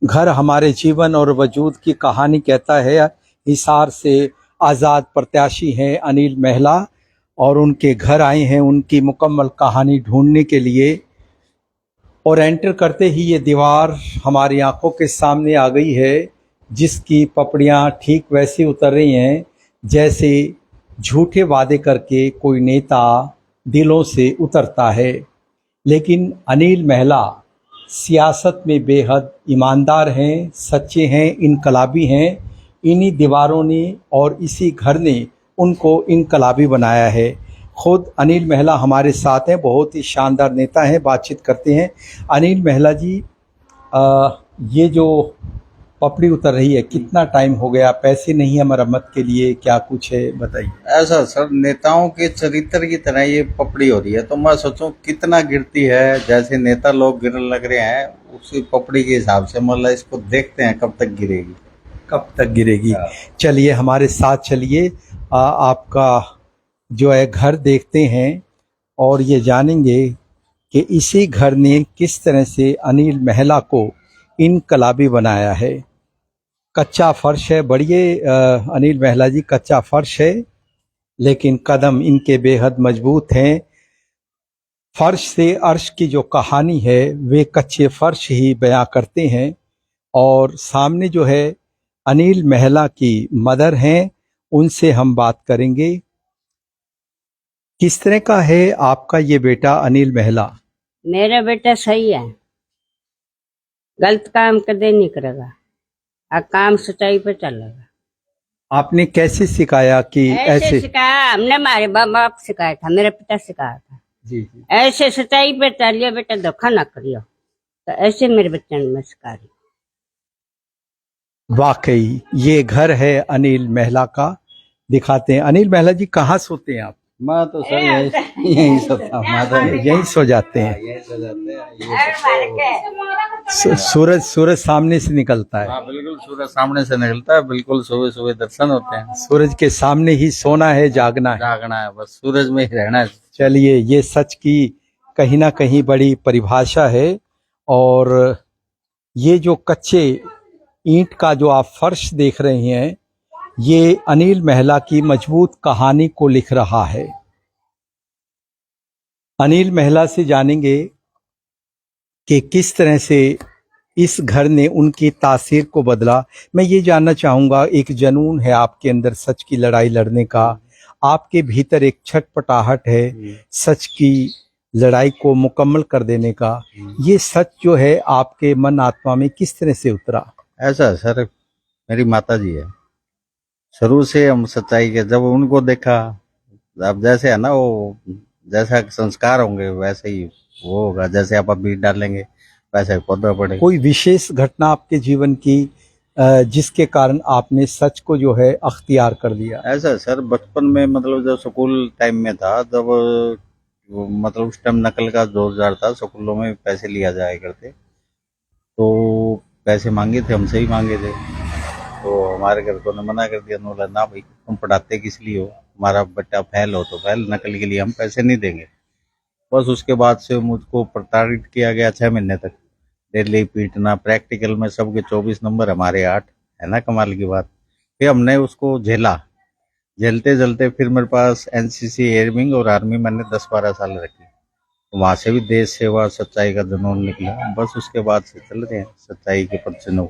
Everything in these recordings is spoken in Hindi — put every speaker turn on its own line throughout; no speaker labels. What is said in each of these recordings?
घर हमारे जीवन और वजूद की कहानी कहता है। हिसार से आज़ाद प्रत्याशी हैं अनिल महिला और उनके घर आए हैं उनकी मुकम्मल कहानी ढूंढने के लिए। और एंटर करते ही ये दीवार हमारी आंखों के सामने आ गई है, जिसकी पपड़ियां ठीक वैसे उतर रही हैं जैसे झूठे वादे करके कोई नेता दिलों से उतरता है। लेकिन अनिल महिला सियासत में बेहद ईमानदार हैं, सच्चे हैं, इनकलाबी हैं। इन्हीं दीवारों ने और इसी घर ने उनको इनकलाबी बनाया है। खुद अनिल महिला हमारे साथ हैं, बहुत ही शानदार नेता हैं, बातचीत करते हैं। अनिल महिला जी, ये जो पपड़ी उतर रही है, कितना टाइम हो गया? पैसे नहीं है मरम्मत के लिए, क्या कुछ है बताइए।
ऐसा सर, नेताओं के चरित्र की तरह ये पपड़ी हो रही है, तो मैं सोचूं कितना गिरती है। जैसे नेता लोग गिरने लग रहे हैं, उसी पपड़ी के हिसाब से मतलब इसको देखते हैं कब तक गिरेगी।
कब तक गिरेगी? चलिए हमारे साथ चलिए, आपका जो है घर देखते हैं और ये जानेंगे कि इसी घर ने किस तरह से अनिल महिला को इनकलाबी बनाया है। कच्चा फर्श है, बढ़िए अनिल महिला जी, कच्चा फर्श है लेकिन कदम इनके बेहद मजबूत हैं। फर्श से अर्श की जो कहानी है वे कच्चे फर्श ही बयां करते हैं। और सामने जो है अनिल महिला की मदर हैं, उनसे हम बात करेंगे। किस तरह का है आपका ये बेटा अनिल महिला?
मेरा बेटा सही है, गलत काम कदे नहीं करेगा और काम सच्चाई पे चलेगा।
आपने कैसे सिखाया कि ऐसे?
सिखाया हमने, हमारे बाप सिखाया था, मेरा पिता सिखाया था।
जी जी।
ऐसे सच्चाई पे चलिए बेटा, धोखा ना करियो, तो ऐसे मेरे बच्चे ने मैं सिखा रही।
वाकई ये घर है अनिल महिला का, दिखाते हैं। अनिल महिला जी, कहाँ सोते हैं आप?
मैं तो सर यही सोता हूँ, मैं तो
यहीं सो जाते हैं।
यही सो जाते हैं।
सूरज सामने से निकलता है।
हाँ बिल्कुल, सूरज सामने से निकलता है, बिल्कुल सुबह सुबह दर्शन होते हैं।
सूरज के सामने ही सोना है, जागना है।
जागना है, बस सूरज में ही रहना है।
चलिए, ये सच की कहीं ना कहीं बड़ी परिभाषा है। और ये जो कच्चे ईंट का जो आप फर्श देख रहे हैं, ये अनिल महिला की मजबूत कहानी को लिख रहा है। अनिल महिला से जानेंगे कि किस तरह से इस घर ने उनकी तासीर को बदला। मैं ये जानना चाहूँगा, एक जुनून है आपके अंदर सच की लड़ाई लड़ने का, आपके भीतर एक छटपटाहट है सच की लड़ाई को मुकम्मल कर देने का। ये सच जो है आपके मन आत्मा में किस तरह से उतरा?
ऐसा सर, मेरी माता जी है, शुरू से हम सच्चाई के जब उनको देखा, अब जैसे है ना, वो जैसा संस्कार होंगे वैसे ही वो होगा, जैसे आप बीज डालेंगे वैसे पौधा पड़ेगा।
कोई विशेष घटना आपके जीवन की जिसके कारण आपने सच को जो है अख्तियार कर लिया?
ऐसा सर, बचपन में मतलब जब स्कूल टाइम में था, जब मतलब उस टाइम नकल का जोर था, स्कूलों में पैसे लिया जाया करते, तो पैसे मांगे थे, हमसे ही मांगे थे। तो हमारे घर को ने मना कर दिया, बोला ना भाई, तुम पढ़ाते किस लिए हो, हमारा बच्चा फेल हो तो फेल, नकल के लिए हम पैसे नहीं देंगे। बस उसके बाद से मुझको प्रताड़ित किया गया 6 महीने तक, डेली पीटना, प्रैक्टिकल में सबके 24 नंबर, हमारे 8, है ना कमाल की बात। फिर हमने उसको झेला, झेलते झेलते फिर मेरे पास एनसीसी, एयर विंग और आर्मी मैंने 10-12 साल रखी, वहां से भी देश सेवा सच्चाई का जुनून निकला। बस उसके बाद से चल रहे हैं सच्चाई के परचनों,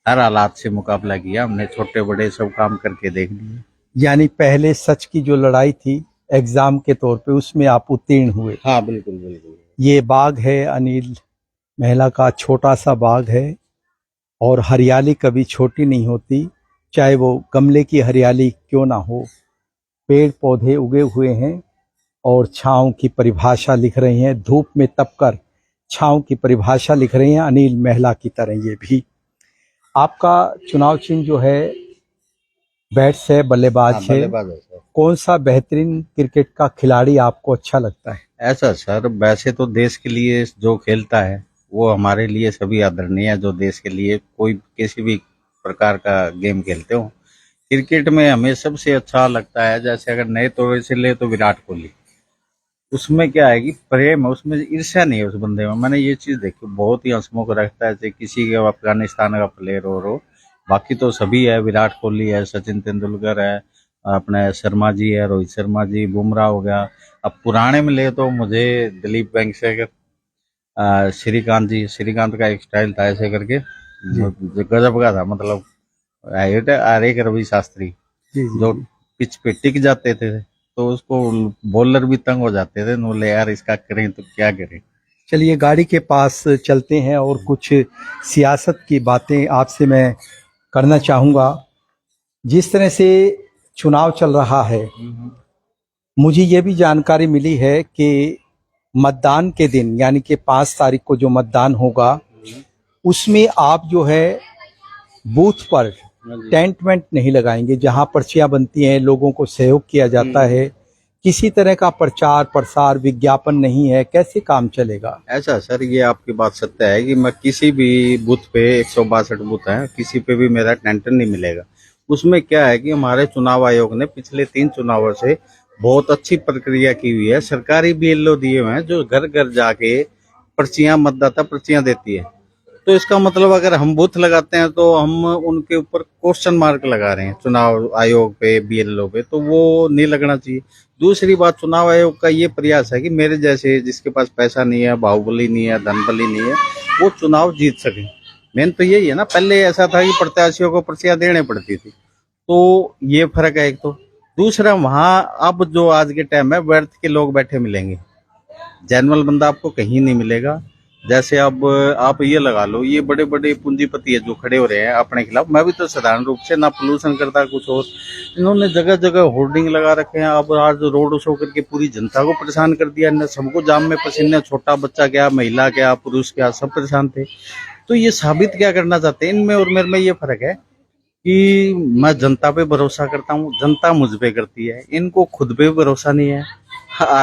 हर हालात से मुकाबला किया हमने, छोटे बड़े सब काम करके देख लिए।
यानी पहले सच की जो लड़ाई थी एग्जाम के तौर पे, उसमें आप उत्तीर्ण हुए?
हाँ बिल्कुल बिल्कुल।
ये बाग है अनिल महिला का, छोटा सा बाग है और हरियाली कभी छोटी नहीं होती, चाहे वो गमले की हरियाली क्यों ना हो। पेड़ पौधे उगे हुए हैं और छांव की परिभाषा लिख रही हैं, धूप में तपकर छांव की परिभाषा लिख रही हैं अनिल महिला की तरह ये भी। आपका चुनाव चिन्ह जो है बैट्स है, बल्लेबाज है।
बल्लेबाज है सर।
कौन सा बेहतरीन क्रिकेट का खिलाड़ी आपको अच्छा लगता है?
ऐसा सर, वैसे तो देश के लिए जो खेलता है वो हमारे लिए सभी आदरणीय है, जो देश के लिए कोई किसी भी प्रकार का गेम खेलते हो। क्रिकेट में हमें सबसे अच्छा लगता है, जैसे अगर नए तौर से ले तो विराट कोहली, उसमें क्या है कि प्रेम है, उसमें ईर्ष्या नहीं है उस बंदे में। मैंने ये चीज देखी, बहुत ही हंसमुख रखता है, चाहे किसी के अफगानिस्तान का प्लेयर हो। बाकी तो सभी है, विराट कोहली है, सचिन तेंदुलकर है, अपने शर्मा जी है, रोहित शर्मा जी, बुमराह हो गया। अब पुराने में ले तो मुझे दिलीप वेंगसरकर, श्रीकांत का एक स्टाइल था ऐसे करके, जो गजब का था। मतलब एक रवि शास्त्री जो पिच पे टिक जाते थे तो उसको बॉलर भी तंग हो जाते थे, बोले यार इसका करें तो क्या करें।
चलिए गाड़ी के पास चलते हैं और कुछ सियासत की बातें आपसे मैं करना चाहूँगा। जिस तरह से चुनाव चल रहा है, मुझे ये भी जानकारी मिली है कि मतदान के दिन यानी कि 5 तारीख को जो मतदान होगा उसमें आप जो है बूथ पर टेंट वेंट नहीं लगाएंगे, जहां पर्चियां बनती हैं, लोगों को सहयोग किया जाता है, किसी तरह का प्रचार प्रसार विज्ञापन नहीं है, कैसे काम चलेगा?
ऐसा सर, ये आपकी बात सत्य है कि मैं किसी भी बूथ पे 162 बूथ हैं, किसी पे भी मेरा टेंट नहीं मिलेगा। उसमें क्या है कि हमारे चुनाव आयोग ने पिछले 3 चुनावों से बहुत अच्छी प्रक्रिया की हुई है। सरकारी बीएलओ दिए हुए हैं जो घर घर जाके पर्चियां, मतदाता पर्चियां देती है। तो इसका मतलब अगर हम बूथ लगाते हैं तो हम उनके ऊपर क्वेश्चन मार्क लगा रहे हैं चुनाव आयोग पे, बीएलओ पे, तो वो नहीं लगना चाहिए। दूसरी बात, चुनाव आयोग का ये प्रयास है कि मेरे जैसे जिसके पास पैसा नहीं है, बाहुबली नहीं है, धनबली नहीं है, वो चुनाव जीत सके। मेन तो यही है ना। पहले ऐसा था कि प्रत्याशियों को पर्चियां देने पड़ती थी, तो ये फर्क है एक तो। दूसरा, वहां अब जो आज के टाइम में व्यर्थ के लोग बैठे मिलेंगे, जेनुअल बंदा आपको कहीं नहीं मिलेगा। जैसे अब आप ये लगा लो, ये बड़े बड़े पूंजीपति है जो खड़े हो रहे हैं अपने खिलाफ। मैं भी तो साधारण रूप से ना पोल्यूशन करता कुछ और, इन्होंने जगह जगह होर्डिंग लगा रखे हैं। अब आज रोड शो करके पूरी जनता को परेशान कर दिया, इन्हें सबको जाम में पसीने, छोटा बच्चा क्या, महिला क्या, पुरुष क्या, सब परेशान थे। तो ये साबित क्या करना चाहते हैं, इनमें और मेरे में ये फर्क है कि मैं जनता पे भरोसा करता हूँ, जनता मुझ पे करती है। इनको खुद पे भरोसा नहीं है,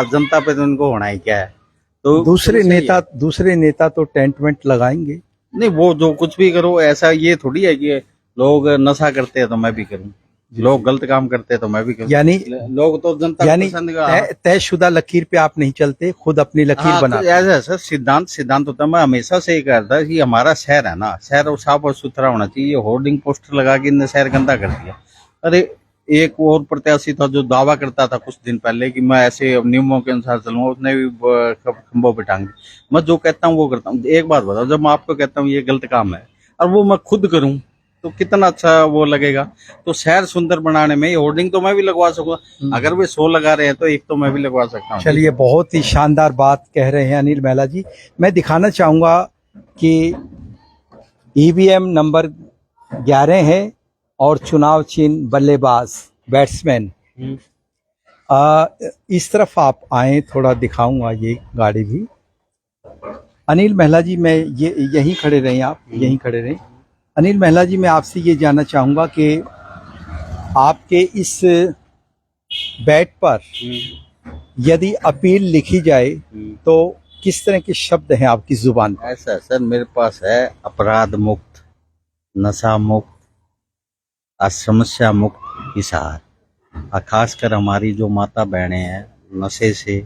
जनता पे तो इनको होना ही क्या है। तो
दूसरे नेता तो टेंट वेंट लगाएंगे।
नहीं, वो जो कुछ भी करो, ऐसा ये थोड़ी है कि लोग नशा करते हैं तो मैं भी करूं, लोग गलत काम करते हैं तो मैं भी करूं।
यानी
लोग तो जनता
यानी
पसंद का
तयशुदा लकीर पे आप नहीं चलते, खुद अपनी लकीर बनाते।
तो ऐसा सर सिद्धांत होता है। मैं हमेशा से ये कहता कि हमारा शहर है ना, शहर साफ और सुथरा होना चाहिए। होर्डिंग पोस्टर लगा के इनने शहर गंदा कर दिया। अरे एक और प्रत्याशी था जो दावा करता था कुछ दिन पहले कि मैं ऐसे नियमों के अनुसार चलूंगा, उसने भी खंभों पे टांग दी। मैं जो कहता हूँ वो करता हूँ। एक बात बताओ, जब मैं आपको कहता हूँ ये गलत काम है और वो मैं खुद करूँ तो कितना अच्छा वो लगेगा। तो शहर सुंदर बनाने में होर्डिंग तो मैं भी लगवा सकूंगा। अगर वे 100 लगा रहे हैं तो एक तो मैं भी लगवा सकता हूँ।
चलिए, बहुत ही शानदार बात कह रहे हैं अनिल महिला जी। मैं दिखाना चाहूंगा कि ईवीएम नंबर 11 है और चुनाव चिन्ह बल्लेबाज, बैट्समैन। इस तरफ आप आए, थोड़ा दिखाऊंगा ये गाड़ी भी। अनिल महिला जी, मैं ये यहीं खड़े रहें, आप यहीं खड़े रहें। अनिल महिला जी, मैं आपसे ये जानना चाहूंगा कि आपके इस बैट पर यदि अपील लिखी जाए तो किस तरह के शब्द हैं आपकी जुबान पर?
ऐसा सर, मेरे पास है अपराध मुक्त, नशा मुक्त, असमस्या मुक्त हिसार। खासकर हमारी जो माता बहनें हैं, नशे से,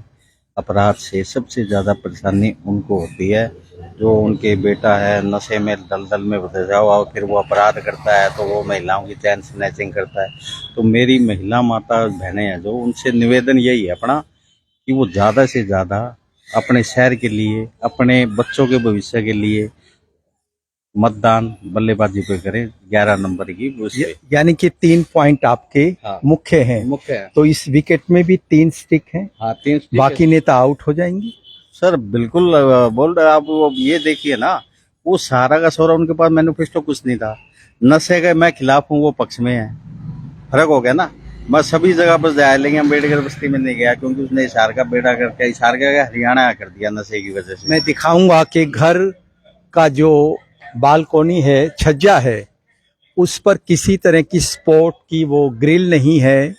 अपराध से सबसे ज़्यादा परेशानी उनको होती है। जो उनके बेटा है नशे में दलदल में फंस जाओ और फिर वो अपराध करता है तो वो महिलाओं की चैन स्नैचिंग करता है। तो मेरी महिला माता बहनें हैं जो, उनसे निवेदन यही है अपना कि वो ज़्यादा से ज़्यादा अपने शहर के लिए, अपने बच्चों के भविष्य के लिए मतदान बल्लेबाजी पे करें 11 नंबर की।
यानी कि 3 पॉइंट आपके मुख्य हैं।
मुख्य है।
तो इस विकेट में भी 3 स्टिक हैं।
हाँ, 3 स्टिक
बाकी नेता आउट हो जाएंगे।
सर बिल्कुल बोल रहे आप। वो ये देखिए ना, वो सारा का सारा उनके पास मैनिफेस्टो कुछ नहीं था। नशे के मैं खिलाफ हूँ, वो पक्ष में है। फर्क हो गया ना। मैं सभी जगह पर जाया, लेकिन अम्बेडकर बस्ती में नहीं गया क्योंकि उसने इशार का बेड़ा करके, इशार का हरियाणा कर दिया नशे की वजह से।
मैं दिखाऊंगा कि घर का जो बालकोनी है, छज्जा है, उस पर किसी तरह की स्पोर्ट की वो ग्रिल नहीं है,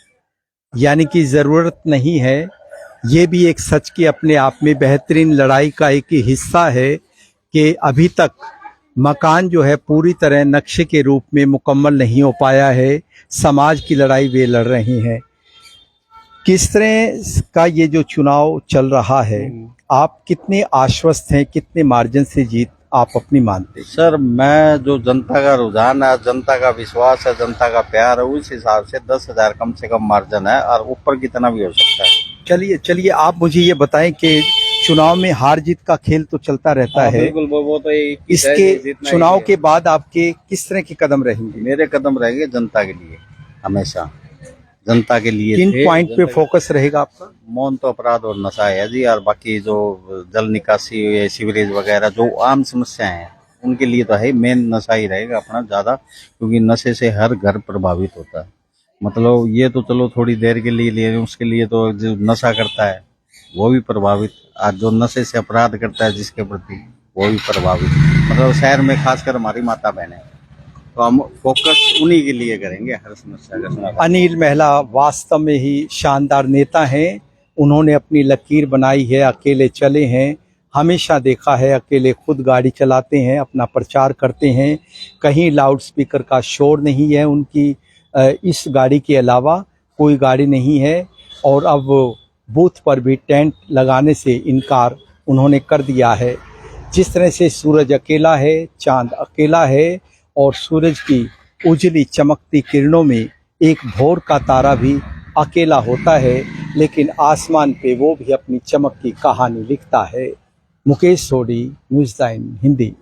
यानी कि जरूरत नहीं है। ये भी एक सच की अपने आप में बेहतरीन लड़ाई का एक हिस्सा है कि अभी तक मकान जो है पूरी तरह नक्शे के रूप में मुकम्मल नहीं हो पाया है। समाज की लड़ाई वे लड़ रही हैं। किस तरह का ये जो चुनाव चल रहा है, आप कितने आश्वस्त हैं, कितने मार्जिन से जीत आप अपनी मानते हैं?
सर मैं जो जनता का रुझान है, जनता का विश्वास है, जनता का प्यार है, उस हिसाब से 10,000 कम से कम मार्जिन है और ऊपर कितना भी हो सकता है।
चलिए आप मुझे ये बताएं कि चुनाव में हार जीत का खेल तो चलता रहता है,
बिल्कुल वो तो
इसके चुनाव के बाद आपके किस तरह के कदम रहेंगे?
मेरे कदम रहेंगे जनता के लिए, हमेशा जनता के लिए।
किन पॉइंट पे फोकस रहेगा आपका?
मौन तो अपराध और नशा है जी, और बाकी जो जल निकासी, सीवरेज वगैरह जो आम समस्याएं हैं उनके लिए तो है मेन नशा ही रहेगा अपना ज्यादा, क्योंकि नशे से हर घर प्रभावित होता है। मतलब ये तो चलो थोड़ी देर के लिए ले, उसके लिए तो जो नशा करता है वो भी प्रभावित, और जो नशे से अपराध करता है जिसके प्रति वो भी प्रभावित। मतलब शहर में खासकर हमारी माता बहनें, तो हम फोकस उन्हीं के लिए करेंगे हर समस्या का समाधान।
अनिल महिला वास्तव में ही शानदार नेता हैं। उन्होंने अपनी लकीर बनाई है, अकेले चले हैं, हमेशा देखा है अकेले खुद गाड़ी चलाते हैं, अपना प्रचार करते हैं, कहीं लाउड स्पीकर का शोर नहीं है उनकी, इस गाड़ी के अलावा कोई गाड़ी नहीं है। और अब बूथ पर भी टेंट लगाने से इनकार उन्होंने कर दिया है। जिस तरह से सूरज अकेला है, चांद अकेला है और सूरज की उजली चमकती किरणों में एक भोर का तारा भी अकेला होता है, लेकिन आसमान पे वो भी अपनी चमक की कहानी लिखता है। मुकेश सोडी, न्यूज़ 9 हिंदी।